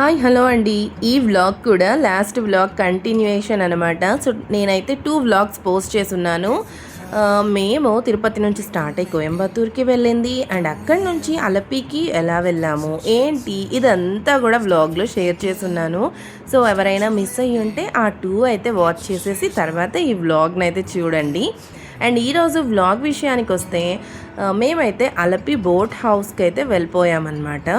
Hi hello అండి. ఈ vlog కూడా లాస్ట్ వ్లాగ్ కంటిన్యూయేషన్ అనమాట. సో నేనైతే 2 వ్లాగ్స్ పోస్ట్ చేసున్నాను. మేము తిరుపతి నుంచి స్టార్ట్ అయ్యి కోయంబత్తూర్కి వెళ్ళింది అండ్ అక్కడి నుంచి అలపికి ఎలా వెళ్ళాము ఏంటి ఇదంతా కూడా వ్లాగ్లో షేర్ చేసున్నాను. సో ఎవరైనా మిస్ అయ్యి ఉంటే ఆ 2 అయితే వాచ్ చేసేసి తర్వాత ఈ వ్లాగ్ని అయితే చూడండి. అండ్ ఈరోజు వ్లాగ్ విషయానికి వస్తే మేమైతే అలపి బోట్ హౌస్కి అయితే వెళ్ళిపోయామన్నమాట.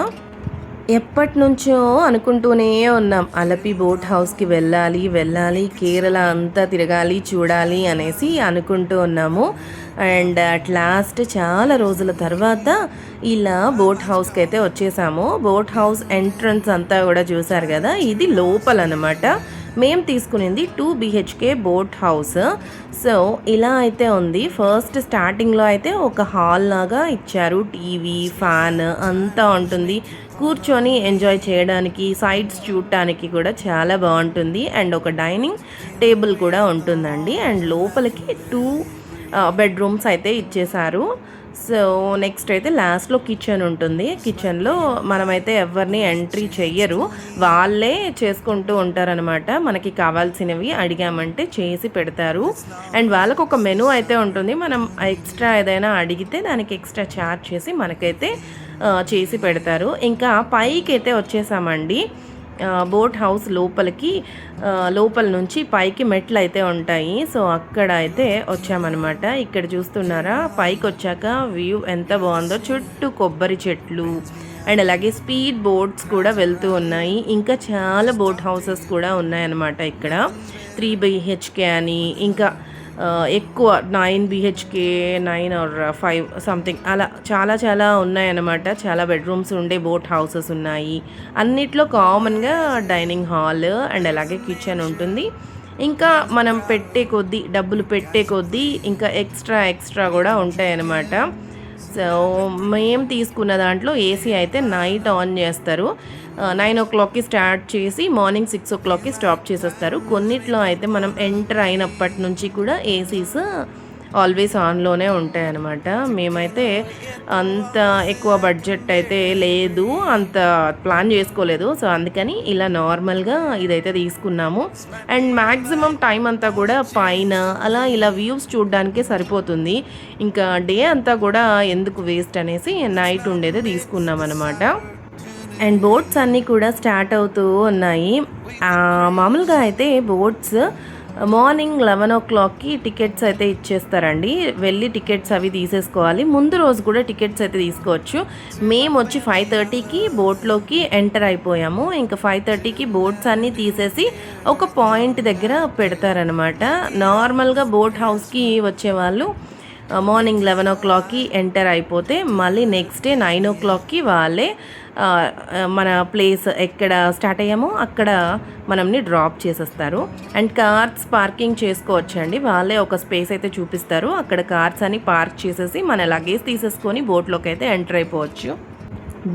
ఎప్పటి నుంచో అనుకుంటూనే ఉన్నాం అలపి బోట్ హౌస్కి వెళ్ళాలి కేరళ అంతా తిరగాలి చూడాలి అనేసి అనుకుంటూ ఉన్నాము. అండ్ అట్ లాస్ట్ చాలా రోజుల తర్వాత ఇలా బోట్ హౌస్కి అయితే వచ్చేసాము. బోట్ హౌస్ ఎంట్రన్స్ అంతా కూడా చూసారు కదా, ఇది లోపలనమాట. మేము తీసుకునింది 2 BHK బోట్ హౌస్. సో ఇలా అయితే ఉంది. ఫస్ట్ స్టార్టింగ్లో అయితే ఒక హాల్ లాగా ఇచ్చారు, టీవీ ఫ్యాన్ అంతా ఉంటుంది. కూర్చొని ఎంజాయ్ చేయడానికి సైడ్స్ చూడటానికి కూడా చాలా బాగుంటుంది. అండ్ ఒక డైనింగ్ టేబుల్ కూడా ఉంటుందండి. అండ్ లోపలికి 2 బెడ్రూమ్స్ అయితే ఇచ్చేశారు. సో నెక్స్ట్ అయితే లాస్ట్లో కిచెన్ ఉంటుంది. కిచెన్లో మనమైతే ఎవరిని ఎంట్రీ చెయ్యరు, వాళ్ళే చేసుకుంటూ ఉంటారనమాట. మనకి కావాల్సినవి అడిగామంటే చేసి పెడతారు. అండ్ వాళ్ళకు ఒక మెనూ అయితే ఉంటుంది. మనం ఎక్స్ట్రా ఏదైనా అడిగితే దానికి ఎక్స్ట్రా ఛార్జ్ చేసి మనకైతే చేసి పెడతారు. ఇంకా పైకి అయితే వచ్చేసామండి. బోట్ హౌస్ లోపలికి లోపల నుంచి పైకి మెట్లు అయితే ఉంటాయి. సో అక్కడ అయితే వచ్చామన్నమాట. ఇక్కడ చూస్తున్నారా, పైకి వచ్చాక వ్యూ ఎంత బాగుందో. చుట్టూ కొబ్బరి చెట్లు అండ్ అలాగే స్పీడ్ బోట్స్ కూడా వెళ్తూ ఉన్నాయి. ఇంకా చాలా బోట్ హౌసెస్ కూడా ఉన్నాయన్నమాట ఇక్కడ. 3 BHK అని, ఇంకా ఎక్కువ 9 BHK 9 or 5 సంథింగ్ అలా చాలా చాలా ఉన్నాయన్నమాట. చాలా బెడ్రూమ్స్ ఉండే బోట్ హౌసెస్ ఉన్నాయి. అన్నిట్లో కామన్గా డైనింగ్ హాల్ అండ్ అలాగే కిచెన్ ఉంటుంది. ఇంకా మనం డబ్బులు పెట్టే కొద్దీ ఇంకా ఎక్స్ట్రా కూడా ఉంటాయన్నమాట. సో మేము తీసుకున్న దాంట్లో ఏసీ అయితే నైట్ ఆన్ చేస్తారు. 9 o'clockకి స్టార్ట్ చేసి మార్నింగ్ 6 o'clockకి స్టాప్ చేసేస్తారు. కొన్నిట్లో అయితే మనం ఎంటర్ అయినప్పటి నుంచి కూడా ఏసీస్ ఆల్వేస్ ఆన్లోనే ఉంటాయన్నమాట. మేమైతే అంత ఎక్కువ బడ్జెట్ అయితే లేదు, అంత ప్లాన్ చేసుకోలేదు. సో అందుకని ఇలా నార్మల్గా ఇదైతే తీసుకున్నాము. అండ్ మ్యాక్సిమం టైం అంతా కూడా పైన అలా ఇలా వ్యూస్ చూడడానికే సరిపోతుంది. ఇంకా డే అంతా కూడా ఎందుకు వేస్ట్ అనేసి నైట్ ఉండేది తీసుకున్నాం అనమాట. అండ్ బోట్స్ అన్నీ కూడా స్టార్ట్ అవుతూ ఉన్నాయి. మామూలుగా అయితే బోట్స్ మార్నింగ్ 11 o'clockకి టికెట్స్ అయితే ఇచ్చేస్తారండి. వెళ్ళి టికెట్స్ అవి తీసేసుకోవాలి. ముందు రోజు కూడా టికెట్స్ అయితే తీసుకోవచ్చు. మేము వచ్చి 5:30కి బోట్లోకి ఎంటర్ అయిపోయాము. ఇంకా 5:30కి బోట్స్ అన్నీ తీసేసి ఒక పాయింట్ దగ్గర పెడతారనమాట. నార్మల్గా బోట్ హౌస్కి వచ్చేవాళ్ళు మార్నింగ్ 11 o'clockకి ఎంటర్ అయిపోతే మళ్ళీ నెక్స్ట్ డే 9 o'clockకి వాళ్ళే మన ప్లేస్ ఎక్కడ స్టార్ట్ అయ్యామో అక్కడ మనల్ని డ్రాప్ చేసేస్తారు. అండ్ కార్స్ పార్కింగ్ చేసుకోవచ్చండి. వాళ్ళే ఒక స్పేస్ అయితే చూపిస్తారు. అక్కడ కార్స్ అని పార్క్ చేసేసి మన లగేజ్ తీసేసుకొని బోట్లోకి అయితే ఎంటర్ అయిపోవచ్చు.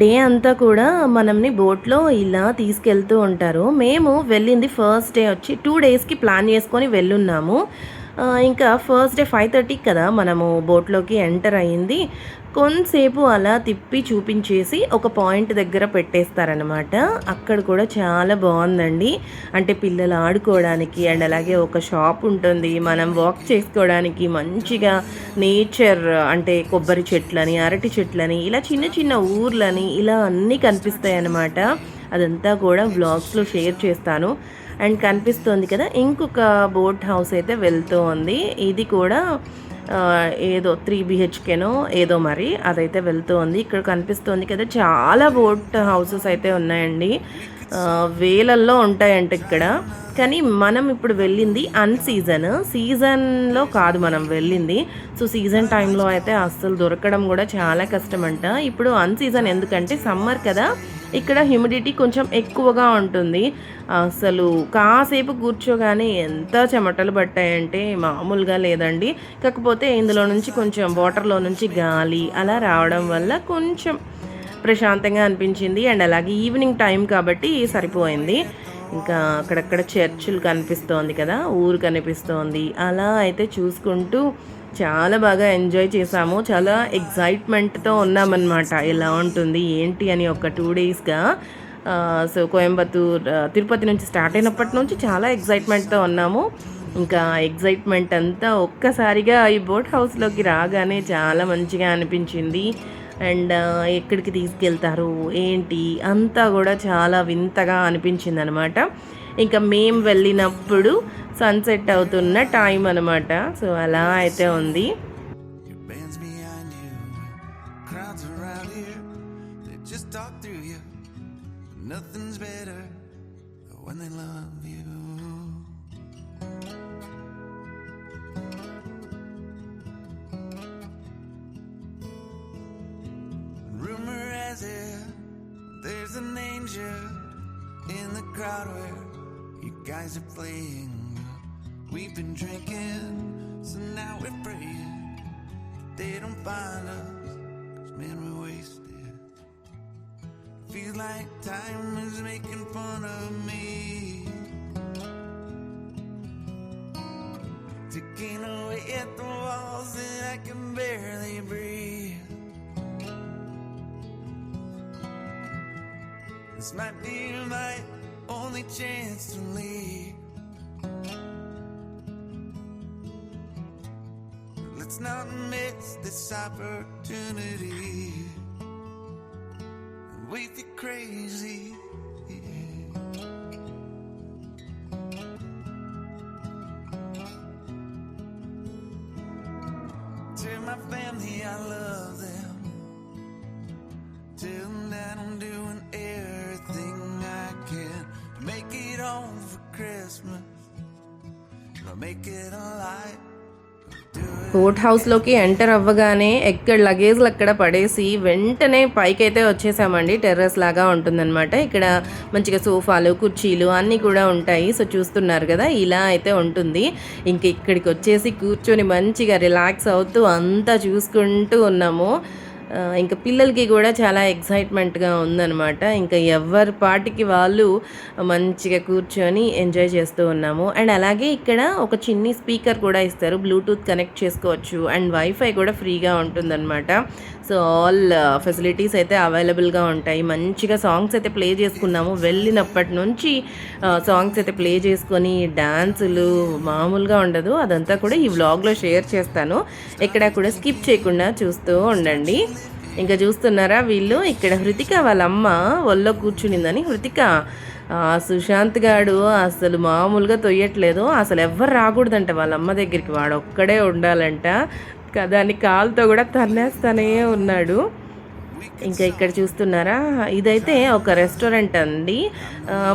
డే అంతా కూడా మనల్ని బోట్లో ఇలా తీసుకెళ్తూ ఉంటారు. మేము వెళ్ళింది ఫస్ట్ డే వచ్చి 2 daysకి ప్లాన్ చేసుకొని వెళ్ళున్నాము. ఇంకా ఫస్ట్ డే 5:30 కదా మనము బోట్లోకి ఎంటర్ అయ్యింది. కొంతసేపు అలా తిప్పి చూపించేసి ఒక పాయింట్ దగ్గర పెట్టేస్తారనమాట. అక్కడ కూడా చాలా బాగుందండి. అంటే పిల్లలు ఆడుకోవడానికి అండ్ అలాగే ఒక షాప్ ఉంటుంది. మనం వాక్ చేసుకోవడానికి మంచిగా నేచర్, అంటే కొబ్బరి చెట్లని అరటి చెట్లని ఇలా చిన్న చిన్న ఊర్లని ఇలా అన్నీ కనిపిస్తాయి అన్నమాట. అదంతా కూడా వ్లాగ్స్లో షేర్ చేస్తాను. అండ్ కనిపిస్తుంది కదా, ఇంకొక బోట్ హౌస్ అయితే వెళ్తూ ఉంది. ఇది కూడా ఏదో 3 BHKనో ఏదో మరి అదైతే వెళ్తూ ఉంది. ఇక్కడ కనిపిస్తుంది కదా, చాలా బోట్ హౌసెస్ అయితే ఉన్నాయండి. వేలల్లో ఉంటాయంట ఇక్కడ. కానీ మనం ఇప్పుడు వెళ్ళింది సీజన్లో కాదు మనం వెళ్ళింది. సో సీజన్ టైంలో అయితే అస్సలు దొరకడం కూడా చాలా కష్టమంట. ఇప్పుడు అన్సీజన్ ఎందుకంటే సమ్మర్ కదా, ఇక్కడ హ్యూమిడిటీ కొంచెం ఎక్కువగా ఉంటుంది. అసలు కాసేపు కూర్చోగానే ఎంత చెమటలు పట్టాయంటే మామూలుగా లేదండి. కాకపోతే ఇందులో నుంచి కొంచెం వాటర్లో నుంచి గాలి అలా రావడం వల్ల కొంచెం ప్రశాంతంగా అనిపించింది. అండ్ అలాగే ఈవినింగ్ టైం కాబట్టి సరిపోయింది. ఇంకా అక్కడక్కడ చర్చిలు కనిపిస్తోంది కదా, ఊరు కనిపిస్తోంది. అలా అయితే చూసుకుంటూ చాలా బాగా ఎంజాయ్ చేసాము. చాలా ఎగ్జైట్మెంట్తో ఉన్నామన్నమాట, ఎలా ఉంటుంది ఏంటి అని. ఒక 2 daysగా సో కోయంబత్తూర్ తిరుపతి నుంచి స్టార్ట్ అయినప్పటి నుంచి చాలా ఎక్సైట్మెంట్తో ఉన్నాము. ఇంకా ఎక్సైట్మెంట్ అంతా ఒక్కసారిగా ఈ బోట్ హౌస్లోకి రాగానే చాలా మంచిగా అనిపించింది. అండ్ ఎక్కడికి తీసుకెళ్తారు ఏంటి అంతా కూడా చాలా వింతగా అనిపించింది అనమాట. ఇంకా మేము వెళ్ళినప్పుడు సన్సెట్ అవుతున్న టైం అనమాట. సో అలా అయితే ఉంది. There's an angel in the crowd where you guys are playing. We've been drinking, so now we're praying they don't find us, 'cause man we're wasted. Feels like time is making fun of me, ticking away at the walls and I can barely breathe. This might be my only chance to leave. Let's not miss this opportunity. We feel crazy. Tell my family I love them. Tell them that I'm doing everything I can to make it home for Christmas. I'll make it alive. Boat హౌస్లోకి enter అవ్వగానే ఎక్కడ లగేజ్లు అక్కడ పడేసి వెంటనే పైకి అయితే వచ్చేసామండి. Terrace లాగా ఉంటుందన్నమాట. ఇక్కడ మంచిగా సోఫాలు కుర్చీలు అన్నీ కూడా ఉంటాయి. సో చూస్తున్నారు కదా, ఇలా అయితే ఉంటుంది. ఇంక ఇక్కడికి వచ్చేసి కూర్చొని మంచిగా రిలాక్స్ అవుతూ అంతా చూసుకుంటూ ఉన్నాము. ఇంకా పిల్లలకి కూడా చాలా ఎక్సైట్మెంట్గా ఉందన్నమాట. ఇంకా ఎవరి పాటికి వాళ్ళు మంచిగా కూర్చొని ఎంజాయ్ చేస్తూ ఉన్నాము. అండ్ అలాగే ఇక్కడ ఒక చిన్ని స్పీకర్ కూడా ఇస్తారు, బ్లూటూత్ కనెక్ట్ చేసుకోవచ్చు. అండ్ వైఫై కూడా ఫ్రీగా ఉంటుందన్నమాట. సో ఆల్ ఫెసిలిటీస్ అయితే అవైలబుల్గా ఉంటాయి. మంచిగా సాంగ్స్ అయితే ప్లే చేసుకున్నాము. వెళ్ళినప్పటి నుంచి సాంగ్స్ అయితే ప్లే చేసుకొని డాన్సులు మామూలుగా ఉండదు. అదంతా కూడా ఈ వ్లాగ్లో షేర్ చేస్తాను. ఎక్కడ కూడా స్కిప్ చేయకుండా చూస్తూ ఉండండి. ఇంకా చూస్తున్నారా, వీళ్ళు ఇక్కడ హృతిక వాళ్ళ అమ్మ ఒళ్ళో కూర్చునిందని. హృతిక సుశాంత్ గాడు అసలు మామూలుగా తొయ్యట్లేదు. అసలు ఎవ్వరు రాకూడదంట వాళ్ళ అమ్మ దగ్గరికి, వాడు ఒక్కడే ఉండాలంట. దాన్ని కాలుతో కూడా తన్నేస్తానే ఉన్నాడు. ఇంకా ఇక్కడ చూస్తున్నారా, ఇదైతే ఒక రెస్టారెంట్ అండి.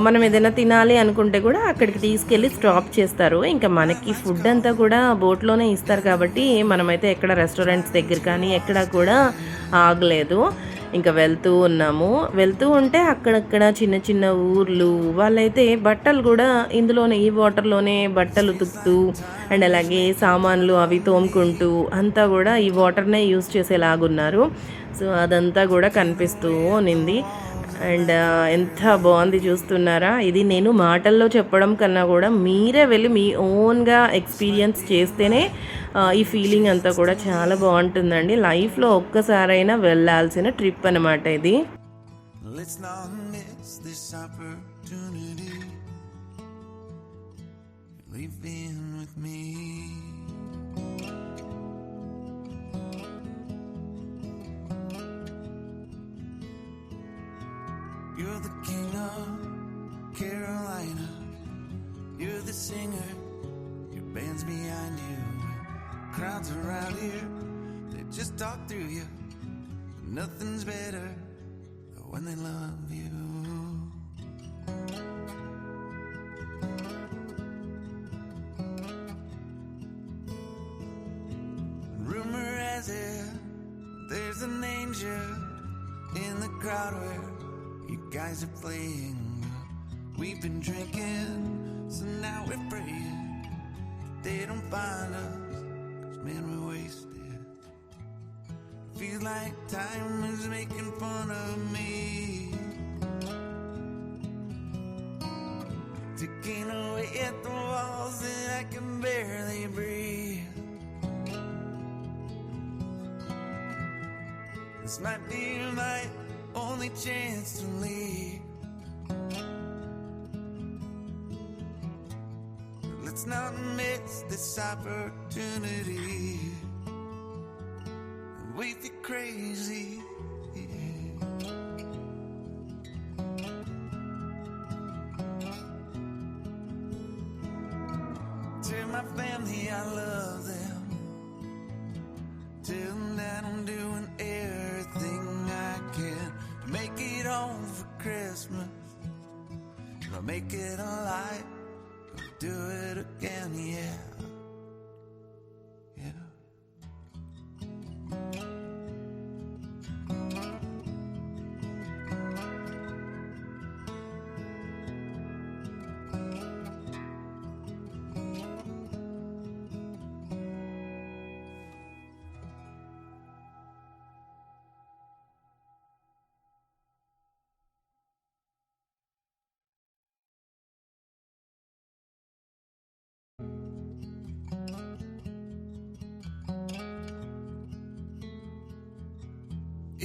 మనం ఏదైనా తినాలి అనుకుంటే కూడా అక్కడికి తీసుకెళ్ళి స్టాప్ చేస్తారు. ఇంకా మనకి ఫుడ్ అంతా కూడా బోట్లోనే ఇస్తారు కాబట్టి మనమైతే ఎక్కడ రెస్టారెంట్స్ దగ్గర కానీ ఎక్కడ కూడా ఆగలేదు. ఇంకా వెళ్తూ ఉన్నాము. వెళ్తూ ఉంటే అక్కడక్కడ చిన్న చిన్న ఊర్లు వాళ్ళైతే బట్టలు కూడా ఇందులోనే ఈ వాటర్లోనే బట్టలు ఉతుకుతూ అండ్ అలాగే సామాన్లు అవి తోముకుంటూ అంతా కూడా ఈ వాటర్నే యూజ్ చేసేలాగున్నారు. సో అదంతా కూడా కనిపిస్తూ ఉన్నింది. అండ్ ఎంత బాగుంది చూస్తున్నారా. ఇది నేను మాటల్లో చెప్పడం కన్నా కూడా మీరే వెళ్ళి మీ ఓన్గా ఎక్స్పీరియన్స్ చేస్తేనే ఈ ఫీలింగ్ అంతా కూడా చాలా బాగుంటుందండి. లైఫ్లో ఒక్కసారైనా వెళ్ళాల్సిన ట్రిప్ అనమాట ఇది. You're the king of Carolina. You're the singer. Your band's behind you. Crowds around here, they just talk through you. Nothing's better when they love you. Rumor has it there's an angel in the crowd where you guys are playing. We've been drinking, so now we're praying they don't find us, 'cause man we're wasted. Feels like time is making fun of me, ticking away at the walls and I can barely breathe. This might be my only chance to leave. miss this opportunity. We feel crazy. Tell my family I love them. Tell them that I'm doing everything I can to make it home for Christmas. I'll make it alive. I'll do it again, yeah. Yeah.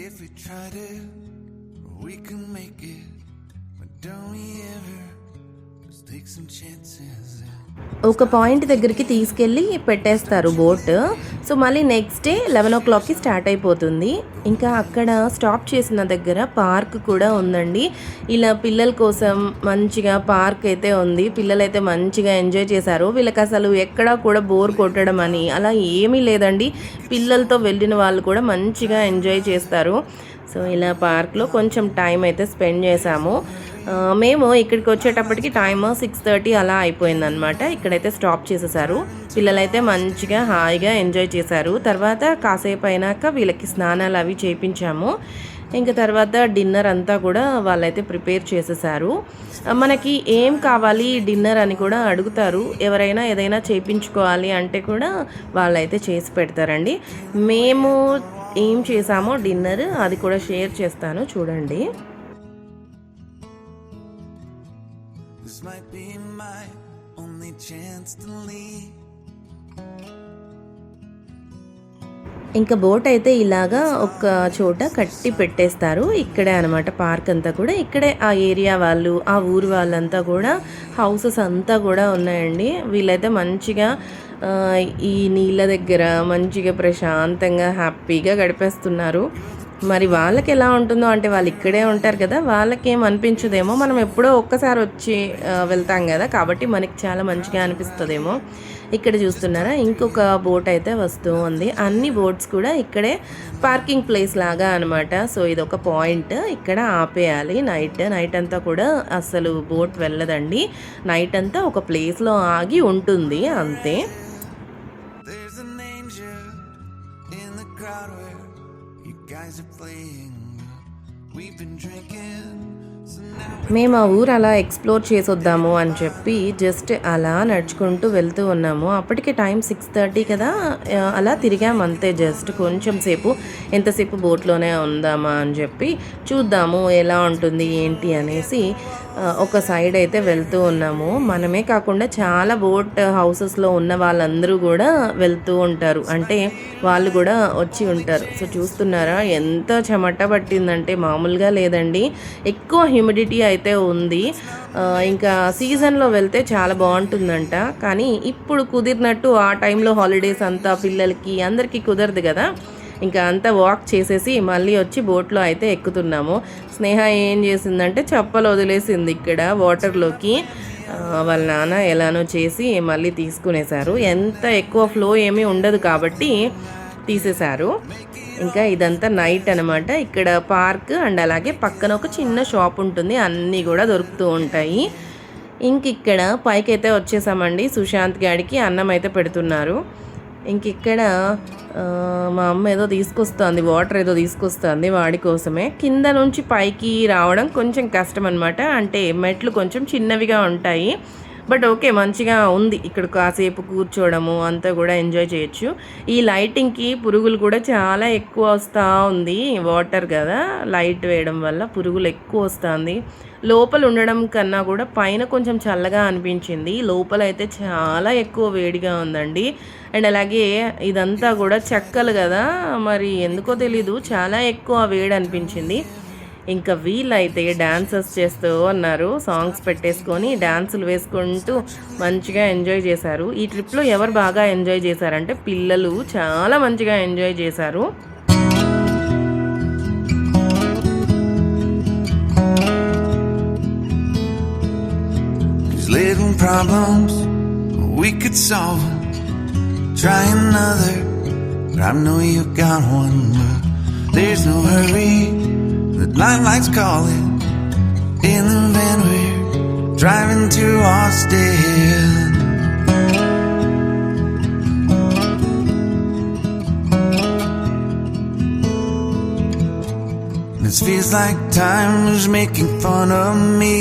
If we tried it, we can make it. But don't we ever just take some chances? ఒక point దగ్గరికి తీసుకెళ్ళి పెట్టేస్తారు boat. So మళ్ళీ next day 11 o'clockకి start అయిపోతుంది. ఇంకా అక్కడ stop చేసిన దగ్గర పార్క్ కూడా ఉందండి. ఇలా పిల్లల కోసం మంచిగా పార్క్ అయితే ఉంది. పిల్లలైతే మంచిగా ఎంజాయ్ చేశారు. వీళ్ళకి అసలు ఎక్కడా కూడా బోర్ కొట్టడం అని అలా ఏమీ లేదండి. పిల్లలతో వెళ్ళిన వాళ్ళు కూడా మంచిగా ఎంజాయ్ చేస్తారు. సో ఇలా పార్క్లో కొంచెం టైం అయితే స్పెండ్ చేసాము. మేము ఇక్కడికి వచ్చేటప్పటికి టైమ్ 6:30 అలా అయిపోయిందనమాట. ఇక్కడైతే స్టాప్ చేసేసారు. పిల్లలైతే మంచిగా హాయిగా ఎంజాయ్ చేశారు. తర్వాత కాసేపు అయినాక వీళ్ళకి స్నానాలు అవి చేయించాము. ఇంకా తర్వాత డిన్నర్ అంతా కూడా వాళ్ళైతే ప్రిపేర్ చేసేసారు. మనకి ఏం కావాలి డిన్నర్ అని కూడా అడుగుతారు. ఎవరైనా ఏదైనా చేయించుకోవాలి అంటే కూడా వాళ్ళైతే చేసి పెడతారండి. మేము ఏం చేసామో డిన్నర్ అది కూడా షేర్ చేస్తాను చూడండి. This might be my only chance to leave. ఇంకా బోట్ అయితే ఇలాగా ఒక చోట కట్టి పెట్టేస్తారు. ఇక్కడే అనమాట పార్క్ అంతా కూడా. ఇక్కడే ఆ ఏరియా వాళ్ళు ఆ ఊరు వాళ్ళంతా కూడా హౌసెస్ అంతా కూడా ఉన్నాయండి. వీళ్ళైతే మంచిగా ఈ నీళ్ళ దగ్గర మంచిగా ప్రశాంతంగా హ్యాపీగా గడిపేస్తున్నారు. మరి వాళ్ళకి ఎలా ఉంటుందో అంటే వాళ్ళు ఇక్కడే ఉంటారు కదా, వాళ్ళకేం అనిపించదేమో. మనం ఎప్పుడో ఒక్కసారి వచ్చి వెళ్తాం కదా, కాబట్టి మనకి చాలా మంచిగా అనిపిస్తుందేమో. ఇక్కడ చూస్తున్నారా ఇంకొక బోట్ అయితే వస్తూ ఉంది. అన్ని బోట్స్ కూడా ఇక్కడే పార్కింగ్ ప్లేస్ లాగా అనమాట. సో ఇది ఒక పాయింట్, ఇక్కడ ఆపేయాలి. నైట్ అంతా కూడా అసలు బోట్ వెళ్ళదండి. నైట్ అంతా ఒక ప్లేస్లో ఆగి ఉంటుంది అంతే. There's an angel in the crowd where you guys are playing. We've been drinking, so now మేము ఆ ఊరు అలా ఎక్స్ప్లోర్ చేసొద్దాము అని చెప్పి జస్ట్ అలా నడుచుకుంటూ వెళ్తూ ఉన్నాము. అప్పటికే టైం 6:30 కదా, అలా తిరిగాము అంతే. జస్ట్ కొంచెం సేపు ఎంతసేపు బోట్లోనే ఉందామా అని చెప్పి చూద్దాము ఎలా ఉంటుంది ఏంటి అనేసి ఒక సైడ్ అయితే వెళ్తూ ఉన్నాము. మనమే కాకుండా చాలా బోట్ హౌసెస్లో ఉన్న వాళ్ళందరూ కూడా వెళ్తూ ఉంటారు, అంటే వాళ్ళు కూడా వచ్చి ఉంటారు. సో చూస్తున్నారా ఎంత చెమట పట్టిందంటే మామూలుగా లేదండి. ఎక్కువ హ్యూమిడిటీ అయితే ఉంది. ఇంకా సీజన్లో వెళ్తే చాలా బాగుంటుందంట, కానీ ఇప్పుడు కుదిరినట్టు ఆ టైంలో హాలిడేస్ అంతా పిల్లలకి అందరికీ కుదరదు కదా. ఇంకా అంతా వాక్ చేసేసి మళ్ళీ వచ్చి బోట్లో అయితే ఎక్కుతున్నాము. స్నేహ ఏం చేసిందంటే చెప్పలు వదిలేసింది ఇక్కడ వాటర్లోకి. వాళ్ళ నాన్న ఎలానో చేసి మళ్ళీ తీసుకునేశారు. ఎంత ఎక్కువ ఫ్లో ఏమీ ఉండదు కాబట్టి తీసేశారు. ఇంకా ఇదంతా నైట్ అనమాట. ఇక్కడ పార్క్ అండ్ అలాగే పక్కన ఒక చిన్న షాప్ ఉంటుంది, అన్నీ కూడా దొరుకుతూ ఉంటాయి. ఇంక ఇక్కడ పైకి అయితే వచ్చేసామండి. సుశాంత్ గాడికి అన్నం అయితే పెడుతున్నారు. ఇంక ఇక్కడ మా అమ్మ ఏదో తీసుకొస్తుంది, వాటర్ ఏదో తీసుకొస్తుంది వాడి కోసమే. కింద నుంచి పైకి రావడం కొంచెం కష్టం అనమాట, అంటే మెట్లు కొంచెం చిన్నవిగా ఉంటాయి. బట్ ఓకే, మంచిగా ఉంది. ఇక్కడ కాసేపు కూర్చోవడము అంతా కూడా ఎంజాయ్ చేయొచ్చు. ఈ లైటింగ్కి పురుగులు కూడా చాలా ఎక్కువ వస్తూ ఉంది. వాటర్ కదా, లైట్ వేయడం వల్ల పురుగులు ఎక్కువ వస్తుంది. లోపల ఉండడం కన్నా కూడా పైన కొంచెం చల్లగా అనిపించింది. లోపల అయితే చాలా ఎక్కువ వేడిగా ఉందండి. అండ్ అలాగే ఇదంతా కూడా చెక్కలు కదా, మరి ఎందుకో తెలీదు చాలా ఎక్కువ వేడి అనిపించింది. ఇంకా వీళ్ళైతే డాన్సెస్ చేస్తూ ఉన్నారు. సాంగ్స్ పెట్టేసుకొని డాన్సులు వేసుకుంటూ మంచిగా ఎంజాయ్ చేశారు. ఈ ట్రిప్లో ఎవరు బాగా ఎంజాయ్ చేశారంటే పిల్లలు చాలా మంచిగా ఎంజాయ్ చేశారు. Little problems, we could solve them. Try another, but I know you got one. But there's no hurry, the night lights calling. In the van we're driving to Austin. This feels like time is making fun of me.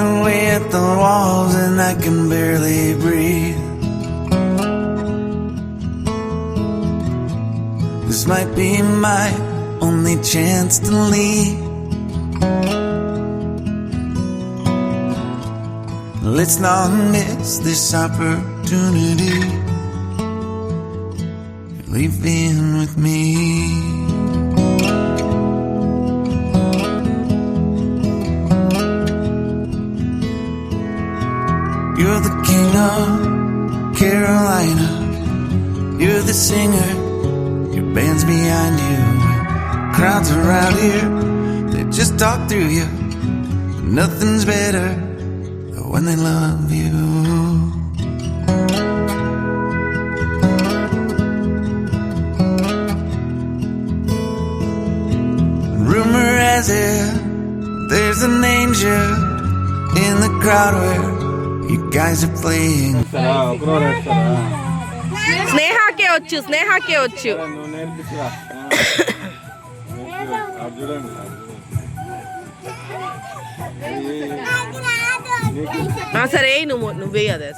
Away at the walls and I can barely breathe. This might be my only chance to leave. Let's not miss this opportunity. You're leaving with me. You're the king of Carolina. You're the singer. Your band's behind you. Crowds around here, they just talk through you. But nothing's better than when they love you. Rumor has it there's an angel in the crowd where you guys are playing. స్నేహాకే వచ్చు, స్నేహాకే వచ్చు. సరే నువ్వే అదే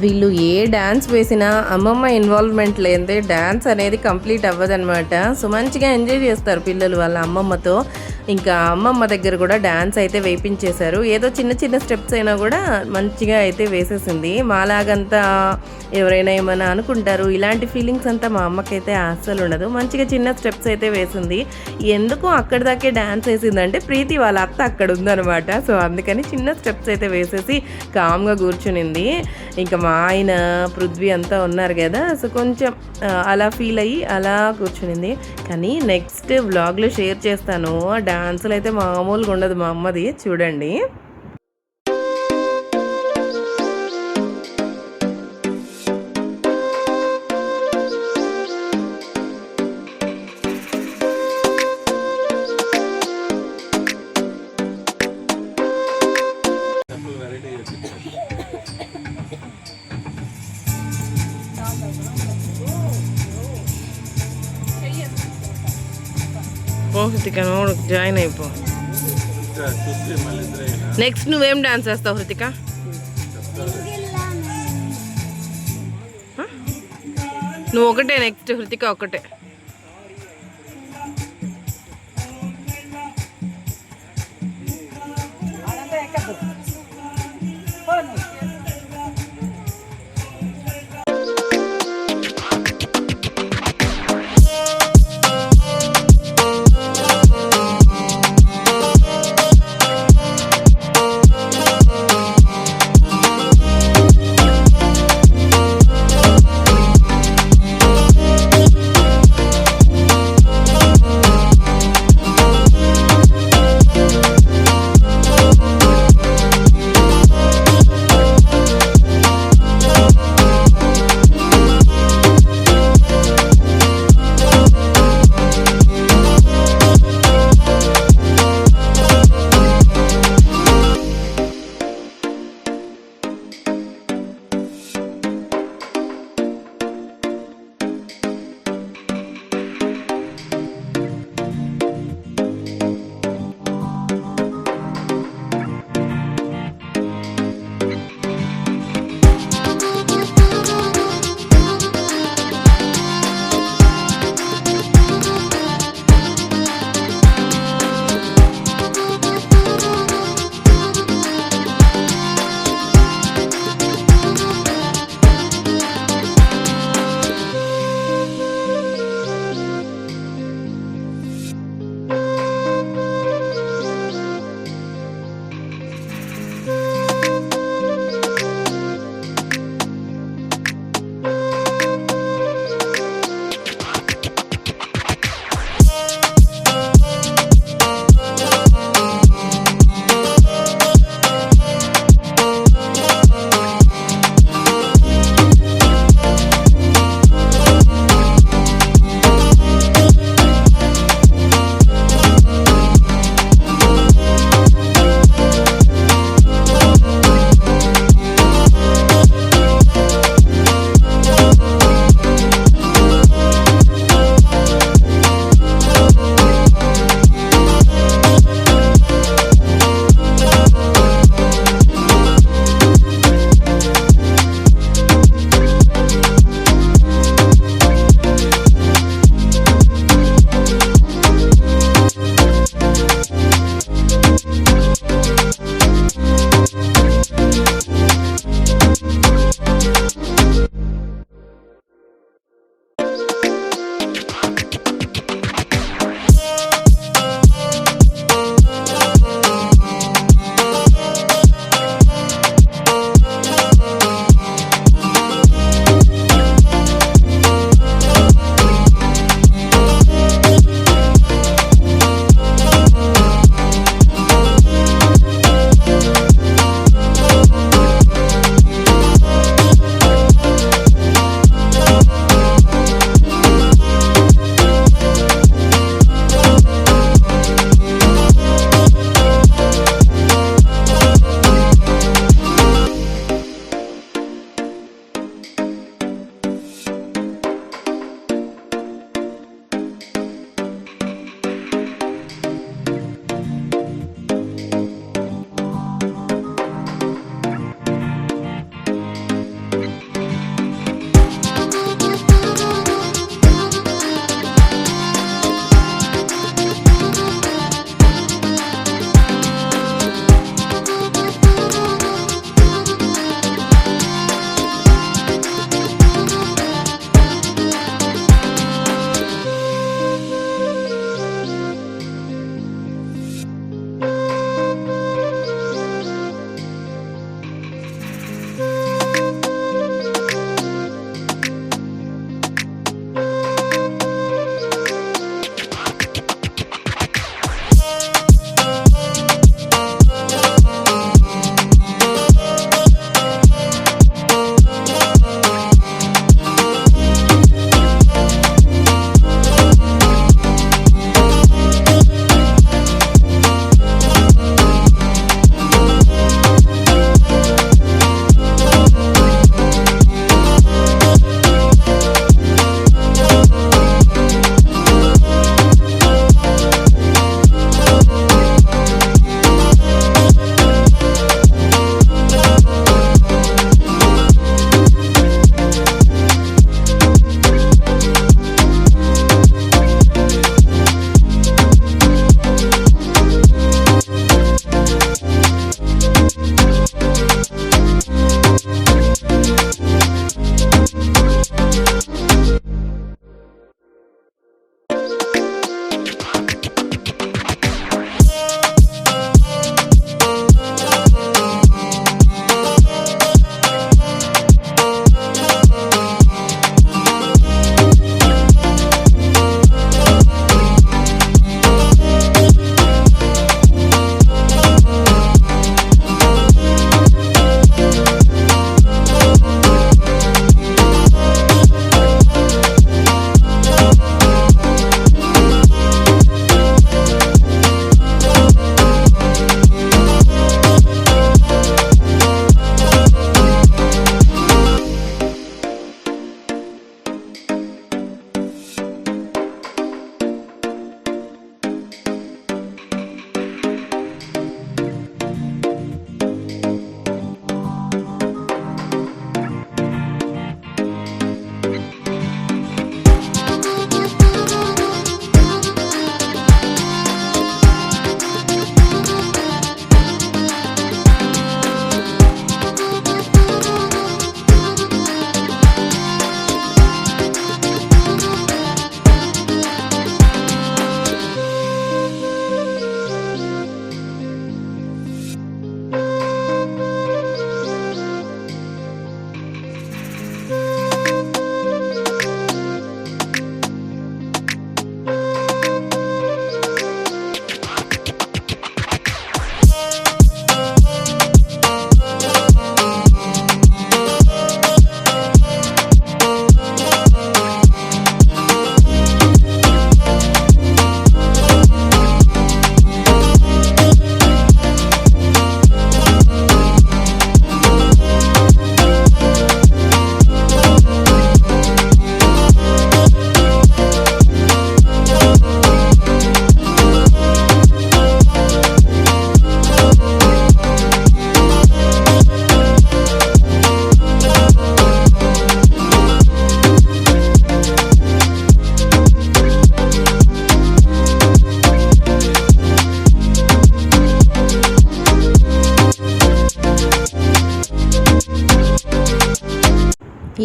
వీళ్ళు ఏ dance వేసినా అమ్మమ్మ involvement లేదే dance అనేది కంప్లీట్ అవ్వదన్నమాట. సో మంచిగా ఎంజాయ్ చేస్తారు పిల్లలు వాళ్ళ అమ్మమ్మతో. ఇంకా అమ్మమ్మ దగ్గర కూడా డ్యాన్స్ అయితే వేయించేశారు. ఏదో చిన్న చిన్న స్టెప్స్ అయినా కూడా మంచిగా అయితే వేసేసింది. మాలాగంతా ఎవరైనా ఏమైనా అనుకుంటారు, ఇలాంటి ఫీలింగ్స్ అంతా మా అమ్మకైతే అస్సలు ఉండదు. మంచిగా చిన్న స్టెప్స్ అయితే వేసింది. ఎందుకు అక్కడి దాకే డ్యాన్స్ వేసిందంటే ప్రీతి వాళ్ళ అత్త అక్కడ ఉందనమాట. సో అందుకని చిన్న స్టెప్స్ అయితే వేసేసి కామ్గా కూర్చునింది. ఇంకా మా ఆయన పృథ్వీ అంతా ఉన్నారు కదా, సో కొంచెం అలా ఫీల్ అయ్యి అలా కూర్చునింది. కానీ నెక్స్ట్ వ్లాగ్లో షేర్ చేస్తాను. ఆ డాన్సులు అయితే మామూలుగా ఉండదు మా అమ్మది, చూడండి. హృతిక నోడు జాయిన్ అయిపో. నెక్స్ట్ నువ్వేం డాన్స్ చేస్తావు హృతిక? నువ్వు ఒకటే నెక్స్ట్, హృతిక ఒకటే.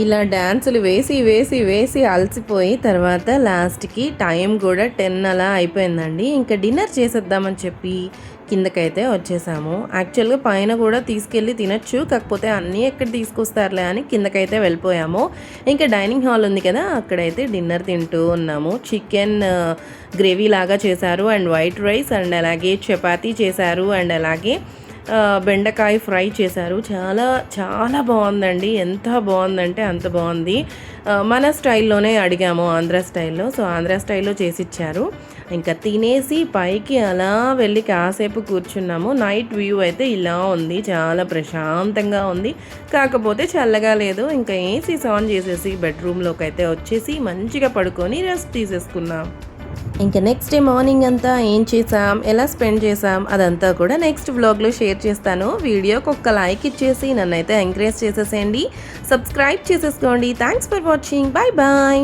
ఇలా డ్యాన్సులు వేసి వేసి వేసి అలసిపోయి తర్వాత లాస్ట్కి టైం కూడా 10 అలా అయిపోయిందండి. ఇంకా డిన్నర్ చేసేద్దామని చెప్పి కిందకైతే వచ్చేసాము. యాక్చువల్గా పైన కూడా తీసుకెళ్ళి తినచ్చు, కాకపోతే అన్నీ ఎక్కడ తీసుకొస్తారులే అని కిందకైతే వెళ్ళిపోయాము. ఇంకా డైనింగ్ హాల్ ఉంది కదా, అక్కడైతే డిన్నర్ తింటూ ఉన్నాము. చికెన్ గ్రేవీ లాగా చేశారు అండ్ వైట్ రైస్ అండ్ అలాగే చపాతీ చేశారు అండ్ అలాగే బెండకాయ ఫ్రై చేశారు. చాలా చాలా బాగుందండి. ఎంత బాగుందంటే అంత బాగుంది. మన స్టైల్లోనే అడిగాము, ఆంధ్ర స్టైల్లో. సో ఆంధ్ర స్టైల్లో చేసిచ్చారు. ఇంకా తినేసి పైకి అలా వెళ్ళి కాసేపు కూర్చున్నాము. నైట్ వ్యూ అయితే ఇలా ఉంది, చాలా ప్రశాంతంగా ఉంది. కాకపోతే చల్లగా లేదు. ఇంకా ఏసీస్ ఆన్ చేసేసి బెడ్రూమ్లోకి అయితే వచ్చేసి మంచిగా పడుకొని రెస్ట్ తీసేసుకున్నాం. ఇంకా నెక్స్ట్ డే మార్నింగ్ అంతా ఏం చేసాం, ఎలా స్పెండ్ చేసాం అదంతా కూడా నెక్స్ట్ వ్లాగ్లో షేర్ చేస్తాను. వీడియోకి ఒక్క లైక్ ఇచ్చేసి నన్నైతే ఎంకరేజ్ చేసేసేయండి. సబ్స్క్రైబ్ చేసేసుకోండి. Thanks for watching. Bye bye.